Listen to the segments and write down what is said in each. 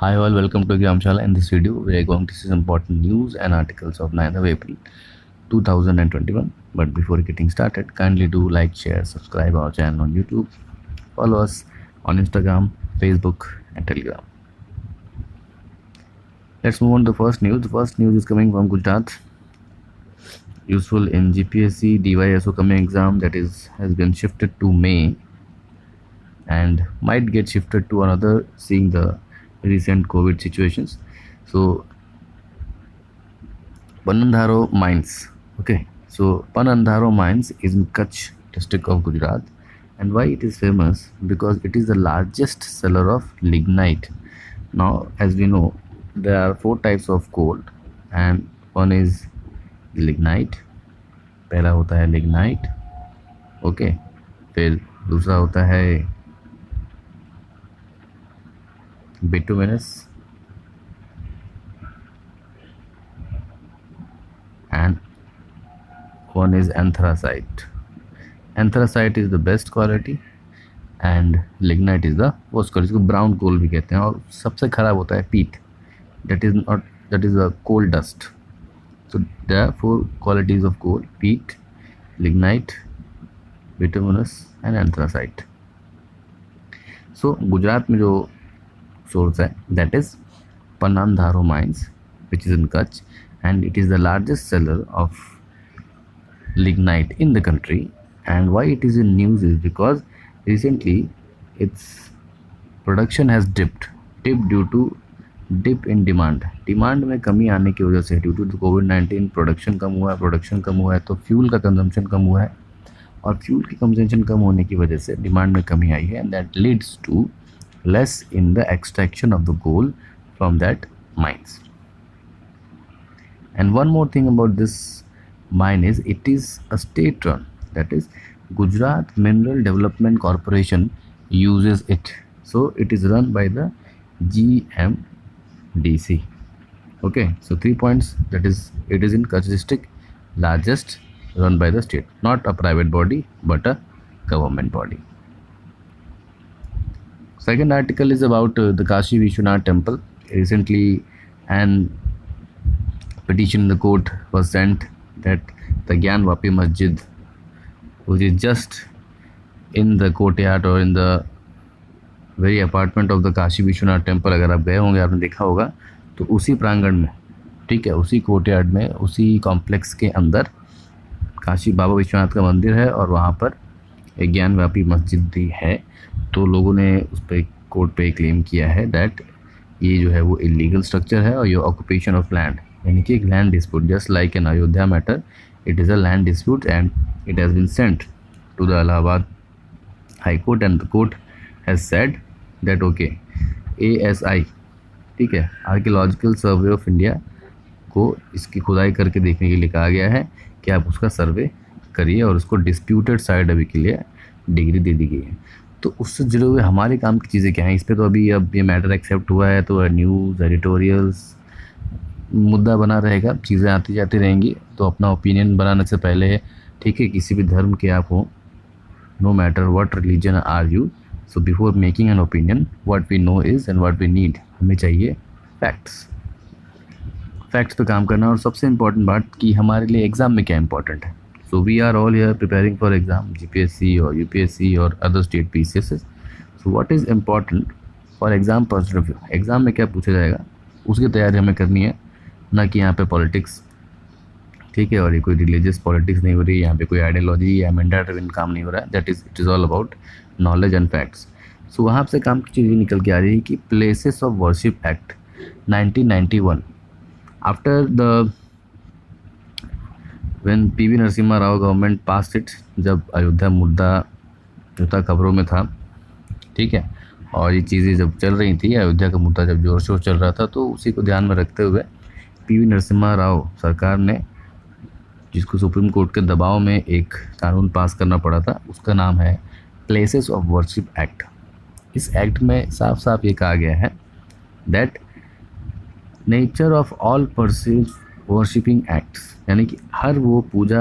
Hi all, welcome to Gramshala. In this video, we are going to see some important news and articles of 9th of April 2021. But before getting started, kindly do like, share, subscribe our channel on YouTube, follow us on Instagram, Facebook and Telegram. Let's move on to the first news. The first news is coming from Gujarat. Useful in GPSC DYSO coming exam that has been shifted to May and might get shifted to another, seeing the recent COVID situations. So Panandharo Mines. Okay, so Panandharo Mines is in Kutch district of Gujarat. And why it is famous? Because it is the largest seller of lignite. Now, as we know, there are 4 types of coal, and one is lignite. पहला होता है lignite. Okay, फिर दूसरा होता है bituminous, and one is anthracite. Anthracite is the best quality and lignite is the worst quality. इसको brown कोल भी कहते हैं. और सबसे खराब होता है पीट, that is the coal dust. So there are 4 qualities of coal: peat, lignite, bituminous and anthracite. So Gujarat में जो सोर्स है that is Panandharo Mines, which is in Kutch, and it is the largest seller of lignite in the country. And why it is in news is because recently its production has dipped due to dip in demand में कमी आने की वजह से, due to covid production कम हुआ है तो fuel का कंजम्पशन कम हुआ है, और फ्यूल की कंजम्पशन कम होने की वजह से डिमांड में कमी आई है, and that leads to less in the extraction of the coal from that mines. And one more thing about this mine is it is a state run, that is Gujarat Mineral Development Corporation uses it, so it is run by the GMDC. Okay, so 3 points, that is it is in Kutch district, largest, run by the state, not a private body but a government body. Second article is about the Kashi Vishwanath temple. Recently an petition in the court was sent that the Gyan Vapi Masjid, which is just in the courtyard or in the very apartment of the Kashi Vishwanath temple, अगर आप गए होंगे, आपने देखा होगा, तो उसी प्रांगण में, ठीक है, उसी कोर्टयार्ड में, उसी कॉम्प्लेक्स के अंदर काशी बाबा विश्वनाथ का मंदिर है और वहाँ पर एक ज्ञान व्यापी मस्जिद भी है. तो लोगों ने उस पर कोर्ट पे क्लेम किया है दैट ये जो है वो इलीगल स्ट्रक्चर है और ये ऑक्यूपेशन ऑफ लैंड, यानी कि एक land dispute, just like an Ayodhya matter, it is a land dispute and it has been sent to the Allahabad high court, and the court has said that okay, ASI, ठीक है, archaeological survey of India को इसकी खुदाई करके देखने के लिए कहा गया है कि आप उसका सर्वे करिए, और उसको डिस्प्यूटेड साइट अभी के लिए डिग्री दे दी गई है. तो उससे जुड़े हुए हमारे काम की चीज़ें क्या हैं, इस पर तो अभी अब ये मैटर एक्सेप्ट हुआ है, तो न्यूज़ एडिटोरियल्स मुद्दा बना रहेगा, चीज़ें आती जाती रहेंगी. तो अपना ओपिनियन बनाने से पहले, ठीक है, किसी भी धर्म के आप हो, no matter what religion are you, so before making an opinion what we know is and what we need, हमें चाहिए फैक्ट्स पे काम करना. और सबसे इम्पॉर्टेंट बात कि हमारे लिए एग्ज़ाम में क्या इंपॉर्टेंट है. So we are all here preparing for exam, GPSC or UPSC or other state PCSs. So what is important for exam point of view, exam में क्या पूछा जाएगा उसकी तैयारी हमें करनी है, ना कि यहाँ पे पॉलिटिक्स, ठीक है, और ये कोई रिलीजियस पॉलिटिक्स नहीं हो रही है, यहाँ पे कोई आइडियोलॉजी या एजेंडा ड्रिवन काम नहीं हो रहा है. That is it is all about knowledge and facts. So वहाँ से काम की चीज़ें निकल के आ रही है कि places of worship act 1991, after the when PV Narasimha Rao government pass it, जब अयोध्या मुद्दा जो था खबरों में था, ठीक है, और ये चीज़ें जब चल रही थी, अयोध्या का मुद्दा जब जोर शोर चल रहा था, तो उसी को ध्यान में रखते हुए PV नरसिम्हा राव सरकार ने, जिसको सुप्रीम कोर्ट के दबाव में एक कानून पास करना पड़ा था, उसका नाम है प्लेसेस ऑफ वर्शिप एक्ट. इस एक्ट में साफ साफ ये कहा गया है that nature of all perceive worshipping acts, यानी कि हर वो पूजा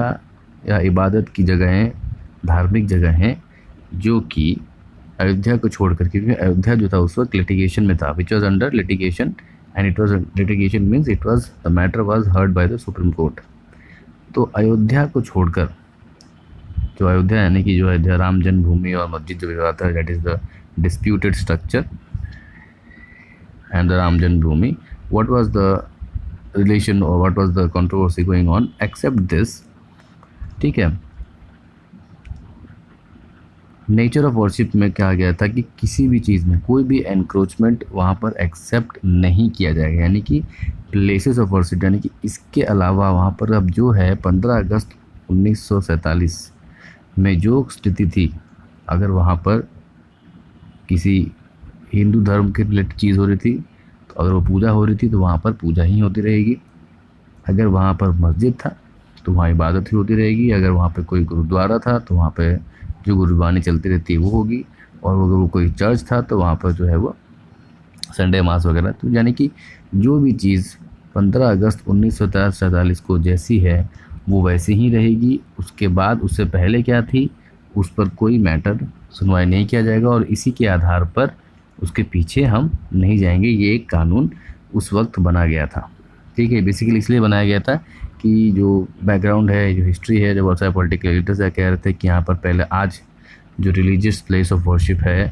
या इबादत की जगहें, धार्मिक जगहें जो कि अयोध्या को छोड़कर, क्योंकि अयोध्या जो था उस वक्त लिटिगेशन में था, which was under litigation, and it was litigation means it was the matter was heard by the supreme court. तो अयोध्या को छोड़कर, जो अयोध्या यानी कि जो अयोध्या राम जन्मभूमि और मस्जिद जो विवाद है, that is the disputed structure and the Ram Janmabhoomi, what was the relation और what was the controversy going on except this, ठीक है। नेचर ऑफ वर्शिप में कहा गया था कि किसी भी चीज़ में कोई भी एनक्रोचमेंट वहाँ पर एक्सेप्ट नहीं किया जाएगा, यानी कि प्लेसेस ऑफ वर्शिप, यानी कि इसके अलावा वहाँ पर अब जो है 15 अगस्त 1947 में जो स्थिति थी, अगर वहाँ पर किसी हिंदू धर्म के रिलेटेड चीज़ हो रही थी, तो अगर वो पूजा हो रही थी तो वहाँ पर पूजा ही होती रहेगी। अगर वहाँ पर मस्जिद था तो वहाँ इबादत ही होती रहेगी। अगर वहाँ पे कोई गुरुद्वारा था तो वहाँ पे जो गुरबानी चलती रहती है वो होगी। और अगर वो कोई चर्च था तो वहाँ पर जो है वो संडे मास वगैरह। तो यानी कि जो भी चीज़ 15 अगस्त 1947 को जैसी है वो वैसी ही रहेगी। उसके बाद उससे पहले क्या थी उस पर कोई मैटर सुनवाई नहीं किया जाएगा और इसी के आधार पर उसके पीछे हम नहीं जाएंगे। ये एक कानून उस वक्त बना गया था, ठीक है। बेसिकली इसलिए बनाया गया था कि जो बैकग्राउंड है, जो हिस्ट्री है, जो बहुत सारे पॉलिटिकल लीडर्स कह रहे थे कि यहाँ पर पहले आज जो रिलीजियस प्लेस ऑफ वर्शिप है,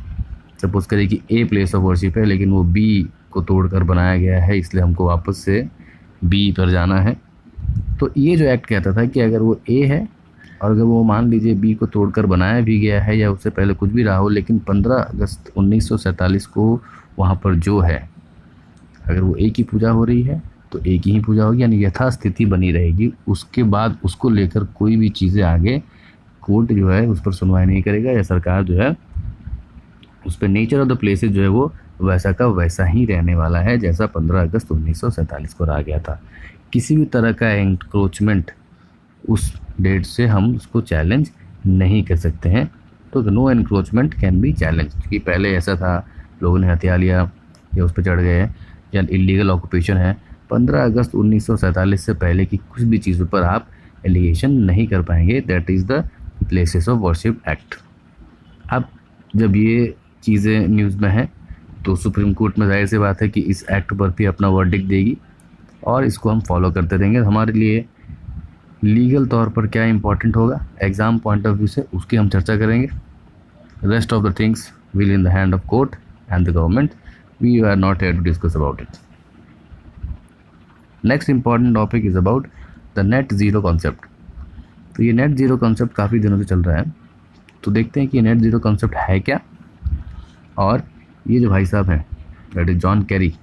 सपोज करें कि ए प्लेस ऑफ वर्शिप है लेकिन वो बी को तोड़कर बनाया गया है, इसलिए हमको वापस से बी पर जाना है। तो ये जो एक्ट कहता था कि अगर वो ए है और अगर वो मान लीजिए बी को तोड़कर बनाया भी गया है या उससे पहले कुछ भी रहा हो, लेकिन 15 अगस्त 1947 को वहाँ पर जो है, अगर वो ए की पूजा हो रही है तो एक ही पूजा होगी, यानी यथास्थिति बनी रहेगी। उसके बाद उसको लेकर कोई भी चीज़ें आगे कोर्ट जो है उस पर सुनवाई नहीं करेगा या सरकार जो है उस पर नेचर ऑफ द प्लेसेस जो है वो वैसा का वैसा ही रहने वाला है जैसा 15 अगस्त 1947 को रहा गया था। किसी भी तरह का एंक्रोचमेंट उस डेट से हम उसको चैलेंज नहीं कर सकते हैं। तो no encroachment can be challenge, क्योंकि पहले ऐसा था लोगों ने हथियार लिया या उस पर चढ़ गए या इलीगल ऑक्यूपेशन है। 15 अगस्त 1947 से पहले की कुछ भी चीज़ों पर आप एलिगेशन नहीं कर पाएंगे। That is the places of worship act. अब जब ये चीज़ें न्यूज़ में हैं तो सुप्रीम कोर्ट में जाहिर सी बात है कि इस एक्ट पर भी अपना वर्डिक्ट देगी और इसको हम फॉलो करते रहेंगे। हमारे लिए लीगल तौर पर क्या इंपॉर्टेंट होगा एग्ज़ाम पॉइंट ऑफ व्यू से, उसकी हम चर्चा करेंगे। Rest of the things will in the hand of court and the government. We are not here to discuss about it. Next important topic is about the net zero concept. तो ये net zero concept काफ़ी दिनों से चल रहा है, तो देखते हैं कि नेट ज़ीरो कॉन्सेप्ट है क्या। और ये जो भाई साहब हैं दैट इज़ जॉन कैरी,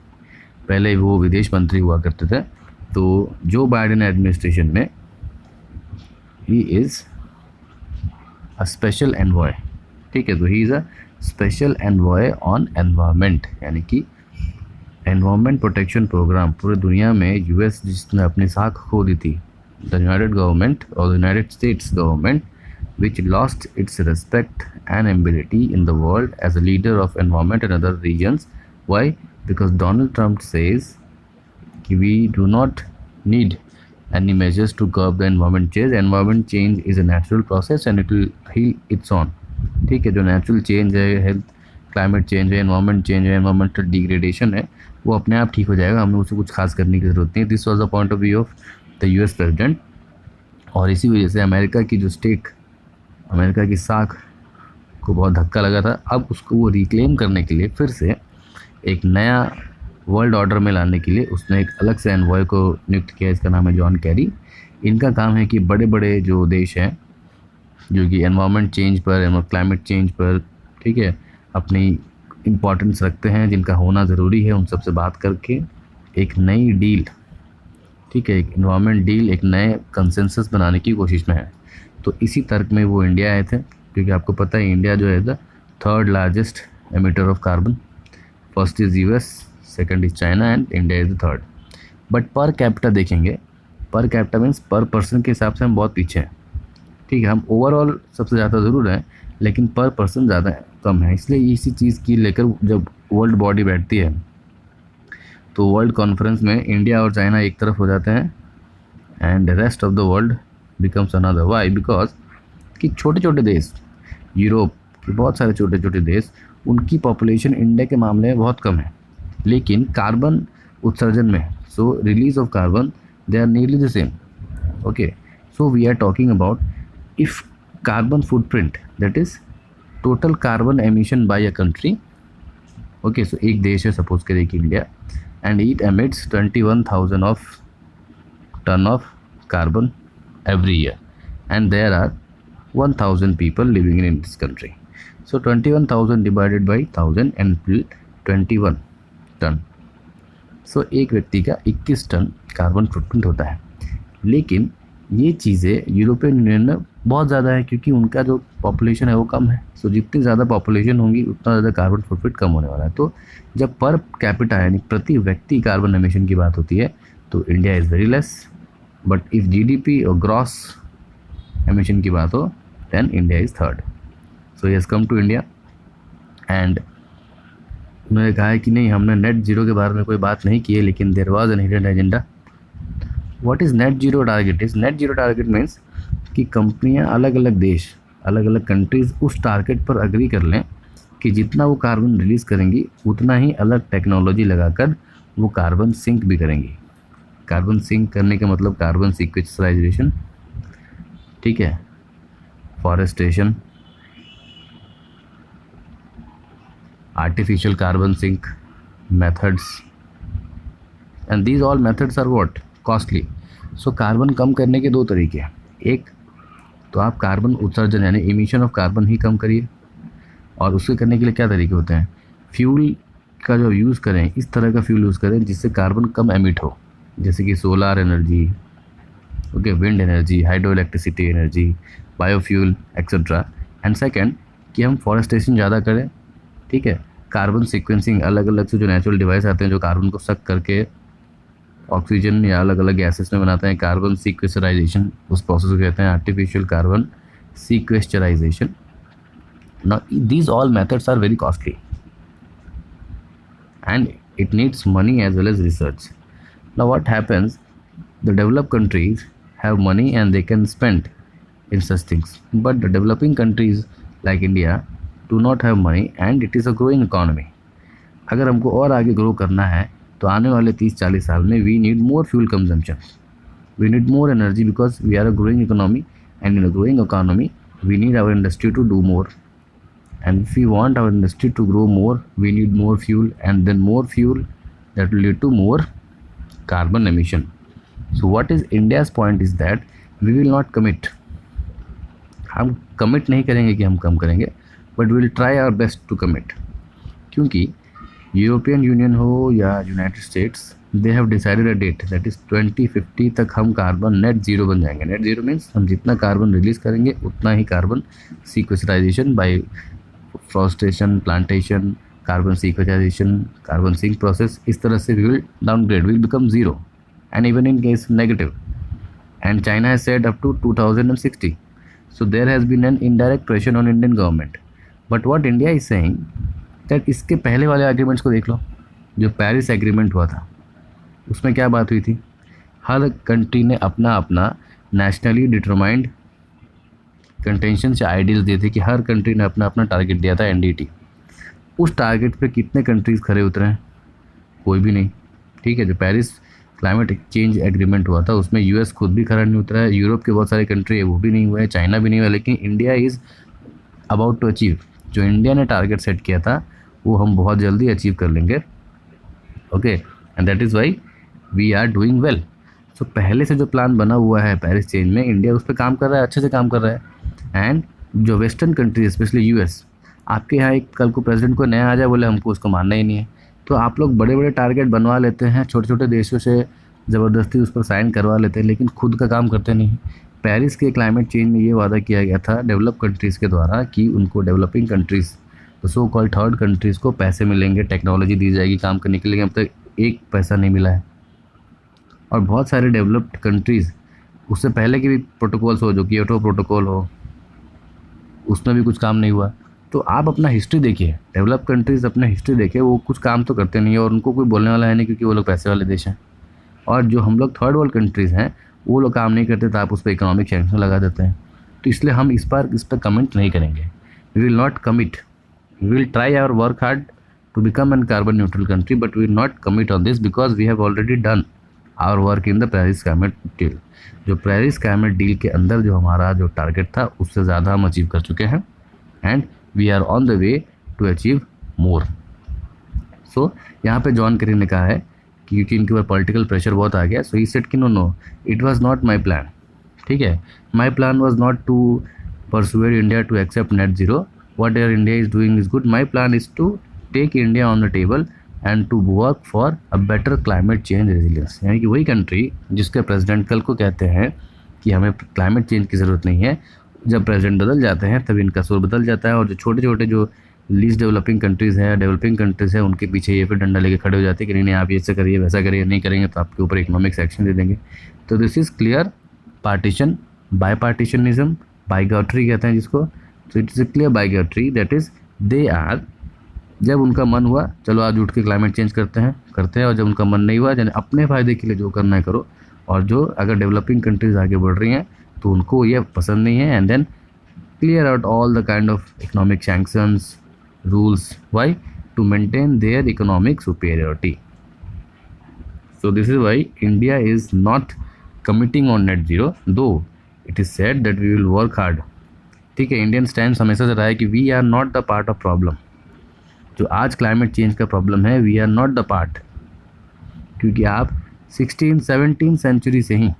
पहले वो विदेश मंत्री हुआ करते थे, तो जो बाइडेन एडमिनिस्ट्रेशन में he is a special envoy, ठीक है। तो he is a special envoy on environment, यानी कि एनवायरनमेंट प्रोटेक्शन प्रोग्राम पूरे दुनिया में यूएस जिसने अपनी साख खो दी थी, द यूनाइटेड गवर्नमेंट और the United states government which lost its respect and ability in the world as a leader of environment and other regions. Why? Because Donald Trump says we do not need any measures to curb the environment change. Environment change is a natural process and it will heal its own, ठीक है। जो natural change है, health climate change है, environment change है, environmental degradation है, वो अपने आप ठीक हो जाएगा, हमें उसे कुछ खास करने की ज़रूरत नहीं। This was the point of view of the US president. और इसी वजह से अमेरिका की जो स्टेक, अमेरिका की साख को बहुत धक्का लगा था। अब उसको वो रिक्लेम करने के लिए फिर से एक नया वर्ल्ड ऑर्डर में लाने के लिए उसने एक अलग से एनवॉय को नियुक्त किया। इसका नाम है जॉन कैरी। इनका काम है कि बड़े बड़े जो देश हैं जो कि एनवायरनमेंट चेंज पर, क्लाइमेट चेंज पर, ठीक है, अपनी इम्पोर्टेंस रखते हैं, जिनका होना ज़रूरी है, उन सब से बात करके एक नई डील, ठीक है, एक एनवायरनमेंट डील, एक नए कंसेंसस बनाने की कोशिश में है। तो इसी तर्क में वो इंडिया आए थे, क्योंकि आपको पता है इंडिया जो है the third largest emitter of carbon. First is US, second is China and India is the third. But per capita देखेंगे, पर कैपिटा मीन्स पर पर्सन के हिसाब से हम बहुत पीछे हैं, ठीक है। हम ओवरऑल सबसे ज़्यादा ज़रूर हैं लेकिन पर पर्सन ज़्यादा कम है। इसलिए इसी चीज़ की लेकर जब वर्ल्ड बॉडी बैठती है तो वर्ल्ड कॉन्फ्रेंस में इंडिया और चाइना एक तरफ हो जाते हैं and rest of the world becomes another. Why? Because कि छोटे छोटे देश, यूरोप कि बहुत सारे छोटे छोटे देश, उनकी पॉपुलेशन इंडिया के मामले में बहुत कम है, लेकिन कार्बन उत्सर्जन में, so release of carbon, they are nearly the same. Okay, so we are talking about if carbon footprint, that is total carbon emission by a country. Okay, so एक देश है सपोज करें कि India, and it emits 21,000 of ton of carbon every year, and there are 1,000 people living in this country. So 21,000 divided by 1,000 and will 21 ton. सो एक व्यक्ति का 21 ton carbon footprint होता है. लेकिन ये चीज़ें यूरोपियन यूनियन में बहुत ज़्यादा है, क्योंकि उनका जो पॉपुलेशन है वो कम है. सो जितनी ज़्यादा पॉपुलेशन होगी उतना ज़्यादा कार्बन फुटप्रिंट कम होने वाला है. तो जब पर कैपिटा यानी प्रति व्यक्ति कार्बन एमिशन की बात होती है तो India is very less. But if GDP और ग्रॉस एमिशन की बात हो then India is third. So he has come to India and उन्होंने कहा है कि नहीं, हमने नेट जीरो के बारे में कोई बात नहीं की है, लेकिन there was an hidden agenda. What is net zero target? Is net zero target means कि कंपनियां, अलग अलग देश, अलग अलग कंट्रीज़ उस टारगेट पर अग्री कर लें कि जितना वो कार्बन रिलीज़ करेंगी उतना ही अलग टेक्नोलॉजी लगाकर वो कार्बन सिंक भी करेंगी. कार्बन सिंक करने का मतलब कार्बन सिक्वेस्ट्राइजेशन, ठीक है, forestation, artificial carbon sink methods, and these all methods are what? Costly. So carbon कम करने के दो तरीके हैं. एक तो आप कार्बन उत्सर्जन यानी इमिशन ऑफ कार्बन ही कम करिए, और उसके करने के लिए क्या तरीके होते हैं? फ्यूल का जो यूज़ करें, इस तरह का फ्यूल यूज़ करें जिससे कार्बन कम एमिट हो, जैसे कि solar energy, okay, wind energy, hydro electricity energy, biofuel etcetera. And second कि हम फॉरेस्टेशन ज़्यादा करें, ठीक है, कार्बन सीक्वेंसिंग, अलग अलग से जो नेचुरल डिवाइस आते हैं जो कार्बन को सक करके ऑक्सीजन या अलग अलग गैसेस में बनाते हैं, कार्बन सीक्वेस्चराइजेशन, उस प्रोसेस को कहते हैं artificial carbon sequestration. Now these all methods are very costly and it needs money as well as research. Now what happens, the developed countries have money and they can spend in such things, but the developing countries like India do not have money and it is a growing economy. अगर हमको और आगे grow करना है तो आने वाले 30-40 साल में we need more fuel consumption, we need more energy because we are a growing economy, and in a growing economy we need our industry to do more. And if we want our industry to grow more, we need more fuel, and then more fuel that will lead to more carbon emission. So what is India's point is that we will not commit. हम commit नहीं करेंगे कि हम कम करेंगे, but we will try our best to commit. क्योंकि European union हो या United States, they have decided a date that is 2050 तक हम कार्बन नेट जीरो बन जाएंगे. नेट जीरो मीन्स हम जितना कार्बन रिलीज़ करेंगे उतना ही carbon sequestration by forestation, plantation, carbon sequestration, carbon sink process, इस तरह से we will downgrade, will become zero and even in case negative. And China has said up to 2060. So there has been an indirect pressure on Indian government. But what India is saying that इसके पहले वाले agreements को देख लो, जो Paris agreement हुआ था उसमें क्या बात हुई थी? हर कंट्री ने अपना अपना नेशनली डिटरमाइंड कंटेंशन से आइडियल्स दिए थे कि हर कंट्री ने अपना अपना टारगेट दिया था, एनडीटी. उस टारगेट पे कितने कंट्रीज़ खरे उतरे हैं? कोई भी नहीं, ठीक है. जो पेरिस क्लाइमेट चेंज एग्रीमेंट हुआ था उसमें यूएस खुद भी खरा नहीं उतरा है, यूरोप के बहुत सारे कंट्री है वो भी नहीं हुए हैं, चाइना भी नहीं हुआ, लेकिन India is about to achieve. जो इंडिया ने टारगेट सेट किया था वो हम बहुत जल्दी अचीव कर लेंगे. Okay, and that is why we are doing well. So पहले से जो प्लान बना हुआ है पेरिस चेंज में, इंडिया उस पर काम कर रहा है, अच्छे से काम कर रहा है. एंड जो वेस्टर्न कंट्रीज स्पेशली यूएस, आपके यहाँ एक कल को प्रेसिडेंट को नया आ जाए बोले हमको उसको मानना ही नहीं है, तो आप लोग बड़े बड़े टारगेट बनवा लेते हैं, छोटे छोटे देशों से ज़बरदस्ती उस पर साइन करवा लेते हैं, लेकिन खुद का काम करते नहीं. पेरिस के क्लाइमेट चेंज में ये वादा किया गया था डेवलप कंट्रीज़ के द्वारा कि उनको डेवलपिंग कंट्रीज़, तो सो कॉल्ड थर्ड कंट्रीज़ को पैसे मिलेंगे, टेक्नोलॉजी दी जाएगी काम करने के लिए. अब तक एक पैसा नहीं मिला है. और बहुत सारे डेवलप्ड कंट्रीज़, उससे पहले के भी प्रोटोकॉल्स हो, जो कियोटो प्रोटोकॉल हो, उसमें भी कुछ काम नहीं हुआ. तो आप अपना हिस्ट्री देखिए, डेवलप कंट्रीज़ अपना हिस्ट्री देखिए, वो कुछ काम तो करते नहीं है और उनको कोई बोलने वाला है नहीं, क्योंकि वो लोग पैसे वाले देश हैं. और जो हम लोग थर्ड वर्ल्ड कंट्रीज़ हैं वो लोग काम नहीं करते तो आप उस पर इकोनॉमिक सैंक्शन लगा देते हैं. तो इसलिए हम इस पर कमेंट नहीं करेंगे. we will not commit. We will try our work hard to become a carbon neutral country, but we will not commit on this because we have already done our work in the Paris Climate Deal. जो Paris climate deal के अंदर जो हमारा जो target था उससे ज़्यादा हम अचीव कर चुके हैं, and we are on the way to achieve more. So यहाँ पे जॉन केरी ने कहा है कि क्योंकि इनके ऊपर पॉलिटिकल प्रेशर बहुत आ गया, सो ही सेड कि no, it was not my plan. ठीक है, my plan was not to persuade India to accept net zero. Whatever India is doing is good. My plan is to take India on the table and to work for a better climate change resilience. यानी कि वही country जिसके president कल को कहते हैं कि हमें क्लाइमेट चेंज की ज़रूरत नहीं है, जब प्रेसिडेंट बदल जाते हैं तब इनका सुर बदल जाता है, और जो छोटे छोटे जो लीस्ट डेवलपिंग कंट्रीज़ हैं, डेवलपिंग कंट्रीज़ हैं, उनके पीछे ये फिर डंडा लेके खड़े हो जाते हैं कि नहीं आप ये ऐसा करिए वैसा करिए, नहीं करेंगे तो आपके ऊपर इकोनॉमिक एक्शन दे देंगे. तो this is clear partition, bipartisanism, bigotry कहते हैं जिसको. तो it is a clear bigotry, that is they are, जब उनका मन हुआ चलो आज उठ के क्लाइमेट चेंज करते हैं, और जब उनका मन नहीं हुआ यानी अपने फ़ायदे के लिए जो करना है करो. और जो अगर डेवलपिंग कंट्रीज़ आगे बढ़ रही हैं तो उनको ये पसंद नहीं है, and then clear out all the kind of economic sanctions, rules. Why? To maintain their economic superiority. So this is why India is not committing on net zero, though it is said that we will work hard. ठीक है, Indian stand हमेशा से रहा है कि we are not the part of problem. जो आज climate change का प्रॉब्लम है, we are not the part, क्योंकि आप 16-17 सेंचुरी से ही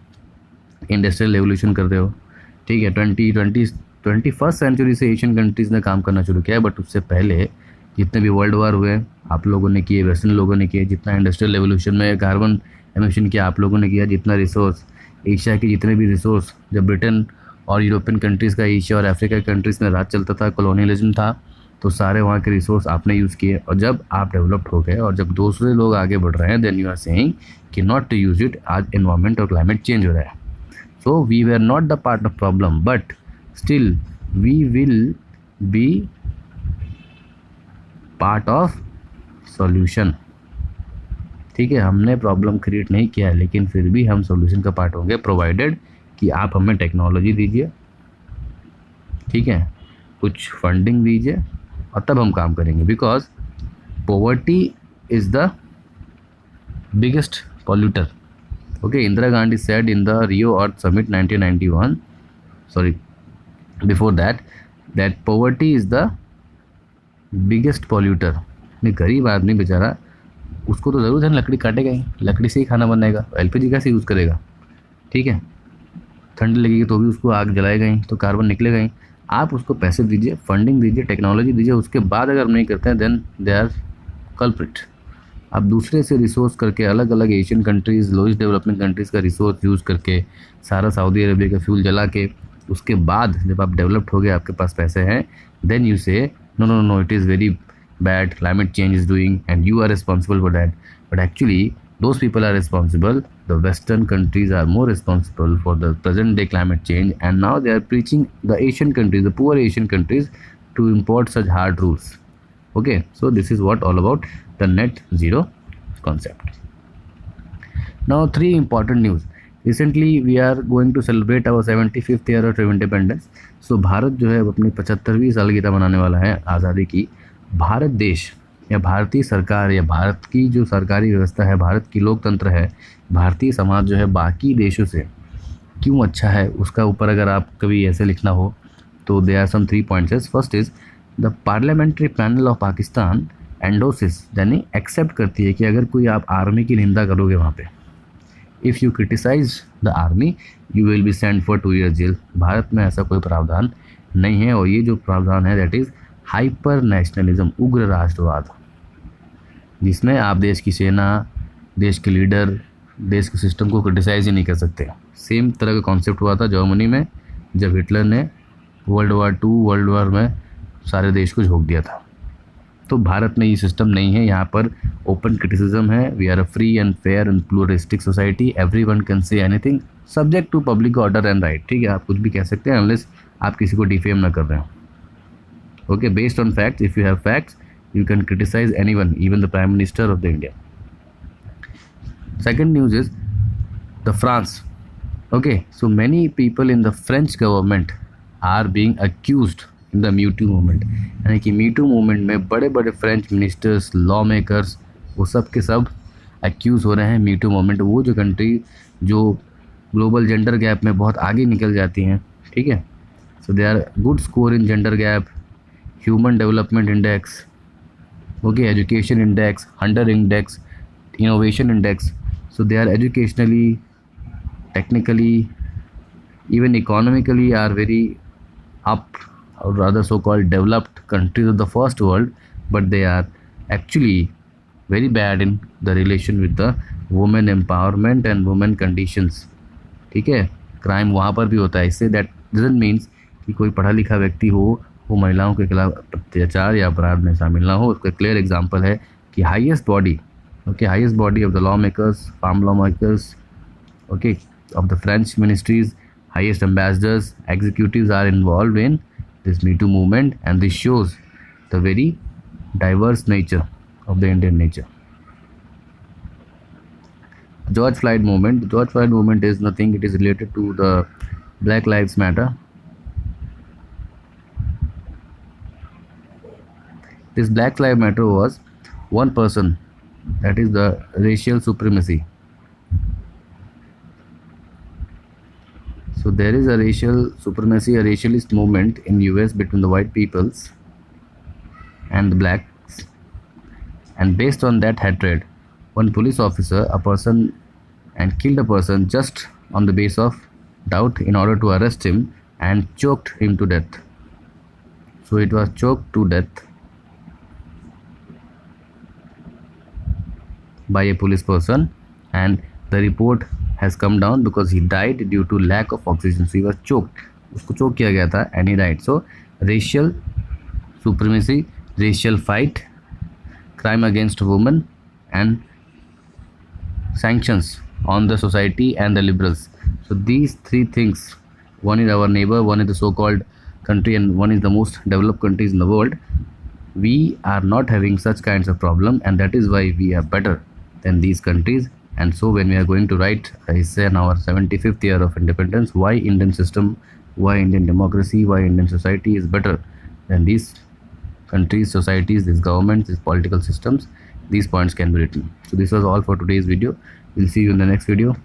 इंडस्ट्रियल रेवोल्यूशन कर रहे हो. ठीक है, 21st सेंचुरी से एशियन कंट्रीज़ ने काम करना शुरू किया है, बट उससे पहले जितने भी वर्ल्ड वार हुए आप लोगों ने किए, वेस्टर्न लोगों ने किए, जितना इंडस्ट्रियल रेवोल्यूशन में कार्बन एमिशन किया आप लोगों ने किया, जितना रिसोर्स एशिया के जितने भी रिसोर्स, जब ब्रिटेन और यूरोपियन कंट्रीज़ का एशिया और अफ्रीका के कंट्रीज़ में राज चलता था, कॉलोनियलिज्म था, तो सारे वहाँ के रिसोर्स आपने यूज़ किए. और जब आप डेवलप्ड हो गए और जब दूसरे लोग आगे बढ़ रहे हैं, देन यू आर सेइंग कि नॉट टू यूज़ इट. आज एनवायरनमेंट और क्लाइमेट चेंज हो रहा है. So we were not the part of problem, but still we will be part of solution. ठीक है, हमने प्रॉब्लम क्रिएट नहीं किया है, लेकिन फिर भी हम सॉल्यूशन का पार्ट होंगे, प्रोवाइडेड कि आप हमें टेक्नोलॉजी दीजिए, ठीक है, कुछ फंडिंग दीजिए, और तब हम काम करेंगे. Because poverty is the biggest polluter. Okay, Indira Gandhi said in the Rio earth summit 1991, sorry, before that poverty is the biggest polluter. नहीं, गरीब आदमी बेचारा, उसको तो ज़रूर है लकड़ी काटेगा ही, लकड़ी से ही खाना बनेगा, एलपीजी कैसे यूज़ करेगा. ठीक है, ठंड लगेगी तो भी उसको आग जलाएगा ही, तो कार्बन निकलेगा ही. आप उसको पैसे दीजिए, फंडिंग दीजिए, टेक्नोलॉजी दीजिए, उसके बाद अगर नहीं करते हैं देन दे आर कल्प्रिट. आप दूसरे से रिसोर्स करके, अलग अलग Asian countries, lowest development countries का रिसोर्स यूज़ करके, सारा सऊदी अरेबिया का फ्यूल जला के, उसके बाद जब आप डेवलप्ड हो गए, आपके पास पैसे हैं, then you say no no no, it is very bad, climate change is doing and you are responsible for that. But actually those people are responsible. The western countries are more responsible for the present day climate change, and now they are preaching the Asian countries, the poor Asian countries, to import such hard rules. Okay, so this is what all about the net zero concept. Now 3 important news. Recently we are going to celebrate our 75th year of independence. So Bharat जो है अपनी 75वीं सालगिरह मनाने वाला है आज़ादी की. भारत देश या भारतीय सरकार या भारत की जो सरकारी व्यवस्था है, भारत की लोकतंत्र है, भारतीय समाज जो है बाकी देशों से क्यों अच्छा है, उसका ऊपर अगर आप कभी ऐसे लिखना हो तो there are some 3 points. First is the parliamentary panel of Pakistan एंडोसिस, यानी एक्सेप्ट करती है कि अगर कोई आप आर्मी की निंदा करोगे वहाँ पे, if you criticise the army you will be send for 2 years jail. Bharat में ऐसा कोई प्रावधान नहीं है, और ये जो प्रावधान है दैट इज़ हाइपर नेशनलिज्म, उग्र राष्ट्रवाद, जिसमें आप देश की सेना, देश के लीडर, देश के सिस्टम को क्रिटिसाइज ही नहीं कर सकते. सेम तरह का कॉन्सेप्ट हुआ था जर्मनी में, जब हिटलर ने वर्ल्ड वार में सारे देश को झोंक दिया था. तो भारत में ये सिस्टम नहीं है, यहाँ पर ओपन क्रिटिसिज्म है. We are a free and fair and pluralistic society, everyone can say anything subject to public order and right. ठीक है, आप कुछ भी कह सकते हैं अनलेस आप किसी को डिफेम ना कर रहे हो. Okay, based on facts, if you have facts you can criticise anyone, even the prime minister of the India. Second news is the France. Okay, so many people in the French government are being accused in the MeToo movement. यानी कि me too movement में बड़े बड़े French ministers, law makers, वो सब के सब accuse हो रहे हैं मीटू मूवमेंट। वो जो कंट्री जो ग्लोबल जेंडर गैप में बहुत आगे निकल जाती हैं, ठीक है, so they are good score in gender gap, human development index, okay, education index, hunger index, innovation index. So they are educationally, technically, even economically are very up, or rather so called developed countries of the first world, but they are actually very bad in the relation with the women empowerment and women conditions, ठीक है। Crime वहाँ पर भी होता है। इससे that doesn't means कि कोई पढ़ा लिखा व्यक्ति हो वो महिलाओं के खिलाफ अत्याचार या अपराध में शामिल ना हो। उसका क्लियर एग्जाम्पल है कि highest body, okay, highest body of the lawmakers, farm lawmakers, okay, of the French ministries, highest ambassadors, executives are involved in this Me Too movement, and this shows the very diverse nature of the Indian nature. George Floyd movement. The George Floyd movement is nothing, it is related to the Black Lives Matter. This Black Lives Matter was one person, that is the racial supremacy. So there is a racial supremacy, a racialist movement in US between the white peoples and the blacks, and based on that hatred, one police officer a person and killed a person just on the base of doubt in order to arrest him and choked him to death. So it was choked to death by a police person, and the report has come down because he died due to lack of oxygen. So he was choked, उसको चोक किया गया था and he died. So racial supremacy, racial fight, crime against women, and sanctions on the society and the liberals. So these three things, one is our neighbor, one is the so-called country, and one is the most developed countries in the world. We are not having such kinds of problem, and that is why we are better than these countries. And so when we are going to write essay in our 75th year of independence, why Indian system, why Indian democracy, why Indian society is better than these countries, societies, these governments, these political systems, these points can be written. So this was all for today's video. We'll see you in the next video.